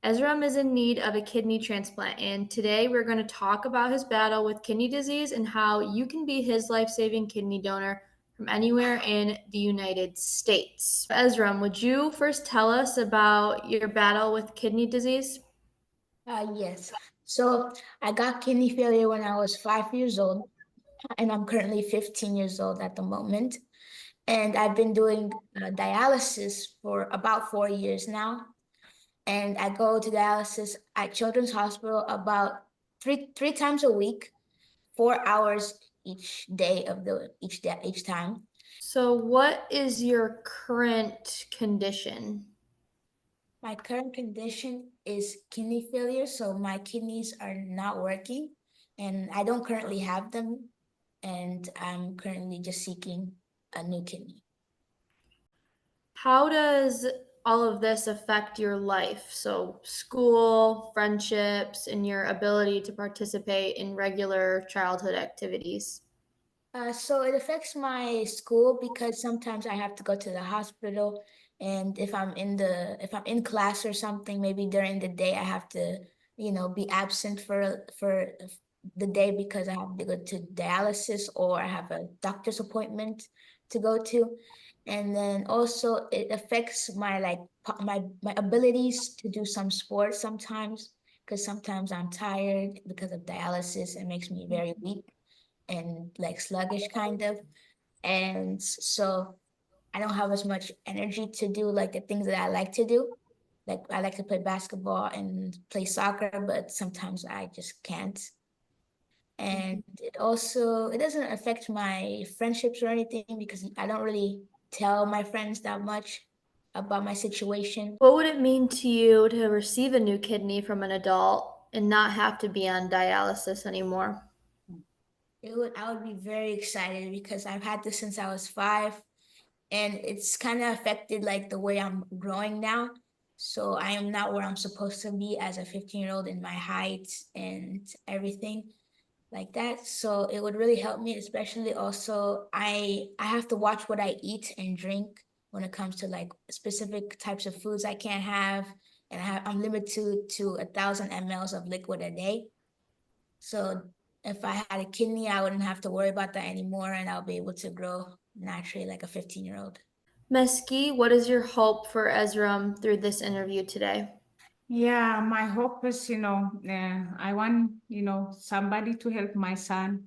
Esrom is in need of a kidney transplant, and today we're going to talk about his battle with kidney disease and how you can be his life saving kidney donor from anywhere in the United States. Esrom, would you first tell us about your battle with kidney disease? Yes. So I got kidney failure when I was 5 years old, and I'm currently 15 years old at the moment. And I've been doing dialysis for about 4 years now. And I go to dialysis at Children's Hospital about three times a week, 4 hours each day of the each time. So, what is your current condition? My current condition is kidney failure, so my kidneys are not working, and I don't currently have them, and I'm currently just seeking a new kidney. How does all of this affect your life? So, school, friendships, and your ability to participate in regular childhood activities. So it affects my school because sometimes I have to go to the hospital, and if I'm in class or something, maybe during the day I have to, be absent for the day because I have to go to dialysis or I have a doctor's appointment to go to. And then also it affects my my abilities to do some sports sometimes because sometimes I'm tired because of dialysis. It makes me very weak and like sluggish kind of. And so I don't have as much energy to do like the things that I like to do. Like I like to play basketball and play soccer, but sometimes I just can't. And it doesn't affect my friendships or anything because I don't really tell my friends that much about my situation. What would it mean to you to receive a new kidney from an adult and not have to be on dialysis anymore? I would be very excited because I've had this since I was 5, and it's kind of affected like the way I'm growing now. So I am not where I'm supposed to be as a 15-year-old in my height and everything like that. So it would really help me, especially also I have to watch what I eat and drink when it comes to like specific types of foods I can't have, and I'm limited to 1,000 mLs of liquid a day. So if I had a kidney, I wouldn't have to worry about that anymore, and I'll be able to grow naturally like a 15-year-old. Meski, what is your hope for Esrom through this interview today? Yeah, my hope is, I want, somebody to help my son,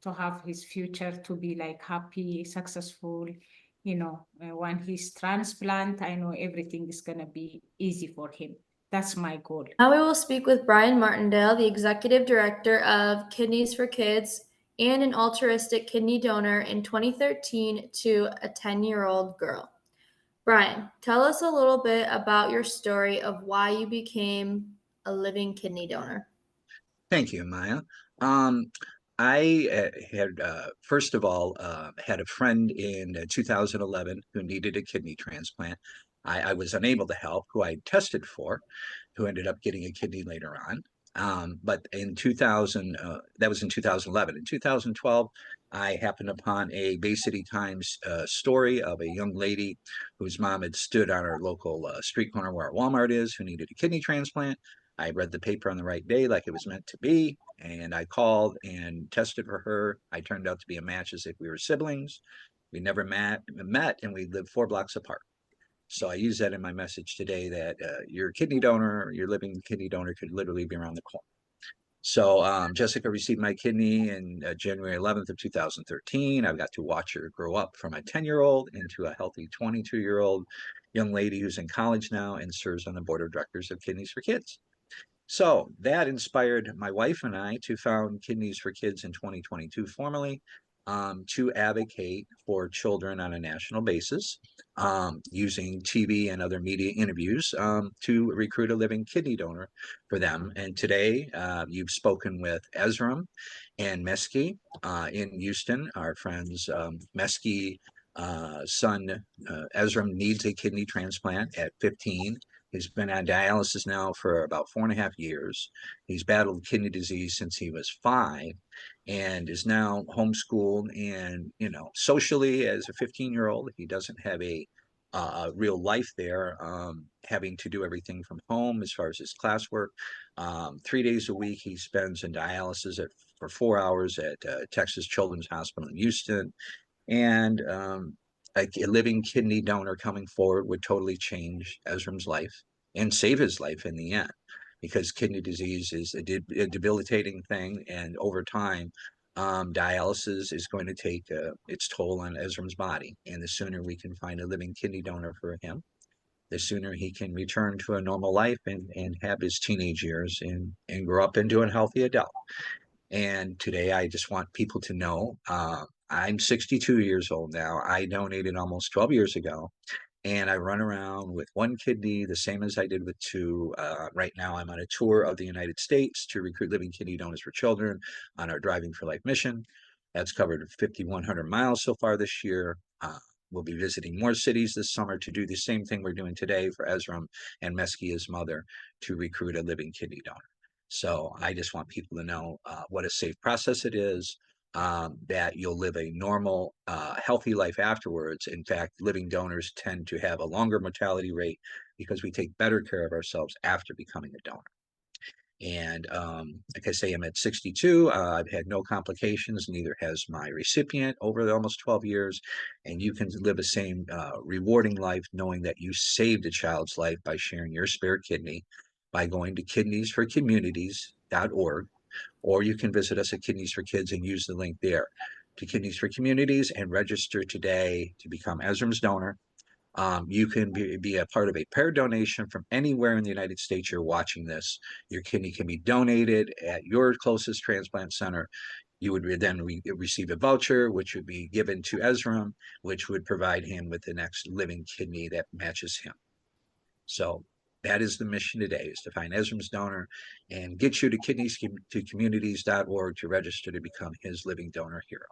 to have his future to be like happy, successful, when he's transplant, I know everything is going to be easy for him. That's my goal. Now we will speak with Brian Martindale, the Executive Director of Kidneys for Kids and an altruistic kidney donor in 2013 to a 10-year-old girl. Brian, tell us a little bit about your story of why you became a living kidney donor. Thank you, Maya. Um, I had, first of all, had a friend in 2011 who needed a kidney transplant. I was unable to help, who I tested for, who ended up getting a kidney later on. But in 2000, that was in 2011. In 2012, I happened upon a Bay City Times story of a young lady whose mom had stood on our local street corner where our Walmart is, who needed a kidney transplant. I read the paper on the right day like it was meant to be, and I called and tested for her. I turned out to be a match as if we were siblings. We never met, and we lived 4 blocks apart. So I use that in my message today that your kidney donor, your living kidney donor could literally be around the corner. So Jessica received my kidney in January 11th of 2013. I've got to watch her grow up from a 10-year-old into a healthy 22-year-old young lady who's in college now and serves on the board of directors of Kidneys for Kids. So that inspired my wife and I to found Kidneys for Kids in 2022 formally, to advocate for children on a national basis, using TV and other media interviews, to recruit a living kidney donor for them. And today you've spoken with Esrom and Meski in Houston. Our friends Meski son Esrom needs a kidney transplant at 15. He's been on dialysis now for about 4.5 years. He's battled kidney disease since he was 5 and is now homeschooled. And, socially, as a 15-year-old, he doesn't have a real life there, having to do everything from home as far as his classwork. 3 days a week he spends in dialysis for 4 hours at Texas Children's Hospital in Houston. And a living kidney donor coming forward would totally change Esrom's life and save his life in the end, because kidney disease is a debilitating thing, and over time, dialysis is going to take its toll on Esrom's body. And the sooner we can find a living kidney donor for him, the sooner he can return to a normal life and have his teenage years and grow up into a healthy adult. And today, I just want people to know I'm 62 years old now. I donated almost 12 years ago, and I run around with one kidney, the same as I did with two. Right now, I'm on a tour of the United States to recruit living kidney donors for children on our Driving for Life mission. That's covered 5,100 miles so far this year. We'll be visiting more cities this summer to do the same thing we're doing today for Esrom and Meskia's mother, to recruit a living kidney donor. So I just want people to know what a safe process it is, that you'll live a normal, healthy life afterwards. In fact, living donors tend to have a longer mortality rate because we take better care of ourselves after becoming a donor. And like I say, I'm at 62. I've had no complications, neither has my recipient over the almost 12 years. And you can live the same rewarding life knowing that you saved a child's life by sharing your spare kidney by going to kidneysforcommunities.org, or you can visit us at Kidneys for Kids and use the link there to Kidneys for Communities and register today to become Esrom's donor. You can be a part of a pair donation from anywhere in the United States you're watching this. Your kidney can be donated at your closest transplant center. You would then receive a voucher, which would be given to Esrom, which would provide him with the next living kidney that matches him. So that is the mission today, is to find Esrom's donor and get you to kidneyscommunities.org to register to become his living donor hero.